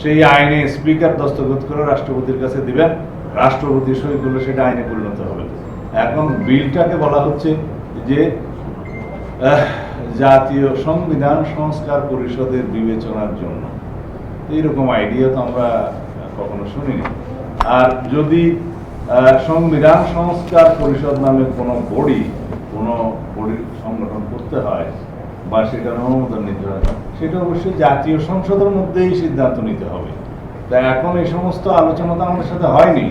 সেই আইনে স্পিকার দস্তখত করে রাষ্ট্রপতির কাছে দিবেন, রাষ্ট্রপতি সই করলে সেটা আইনে পরিণত হবে। এখন বিলটাকে বলা হচ্ছে যে জাতীয় সংবিধান সংস্কার পরিষদের বিবেচনার জন্য। এইরকম আইডিয়া তো আমরা কখনো শুনিনি। আর যদি সংবিধান সংস্কার পরিষদ নামে কোনো বডি সংগঠন করতে হয় বা সেটার অনুমোদন নিতে হয়, সেটা অবশ্যই জাতীয় সংসদের মধ্যেই সিদ্ধান্ত নিতে হবে। তাই এখন এই সমস্ত আলোচনা তো আমাদের সাথে হয়নি।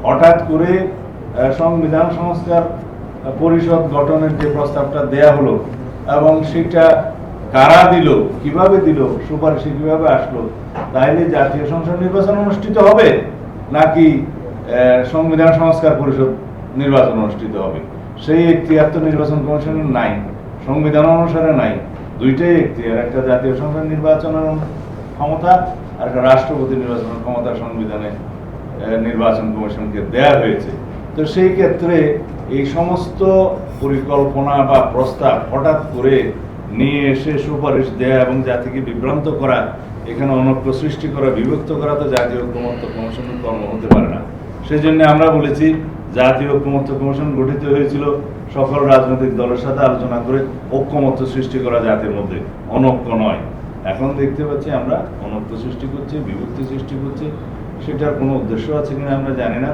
হঠাৎ করে সংবিধান সংস্কার পরিষদ গঠনের যে প্রস্তাবটা দেয়া হলো এবং সেটা কারা দিল, কিভাবে দিল, সুপারিশে কিভাবে আসলো, তাইলে জাতীয় সংসদ নির্বাচন অনুষ্ঠিত হবে নাকি সংবিধান সংস্কার পরিষদ নির্বাচন অনুষ্ঠিত হবে? সেই এখতিয়ার তো নির্বাচন কমিশনের নাই, সংবিধান অনুসারে নাই। দুইটাই এখতিয়ার, একটা জাতীয় সংসদ নির্বাচনের ক্ষমতা আর একটা রাষ্ট্রপতি নির্বাচনের ক্ষমতা সংবিধানে নির্বাচন কমিশনকে দেয়া হয়েছে। তো সেই ক্ষেত্রে এই সমস্ত পরিকল্পনা বা প্রস্তাব হঠাৎ করে নিয়ে এসে সুপারিশ দেয়া এবং জাতিকে বিভ্রান্ত করা, এখানে অনৈক্য সৃষ্টি করা, বিভক্ত করা তো জাতীয় ঐক্যমত্য কমিশনের কর্ম হতে পারে না। সেই জন্য আমরা বলেছি জাতীয় ঐক্যমত্য কমিশন গঠিত হয়েছিল সকল রাজনৈতিক দলের সাথে আলোচনা করে ঐক্যমত্য সৃষ্টি করা জাতির মধ্যে, অনৈক্য নয়। এখন দেখতে পাচ্ছি আমরা অনৈক্য সৃষ্টি করছি, বিভক্তি সৃষ্টি করছি। সেটার কোনো উদ্দেশ্য আছে কিনা আমরা জানি না।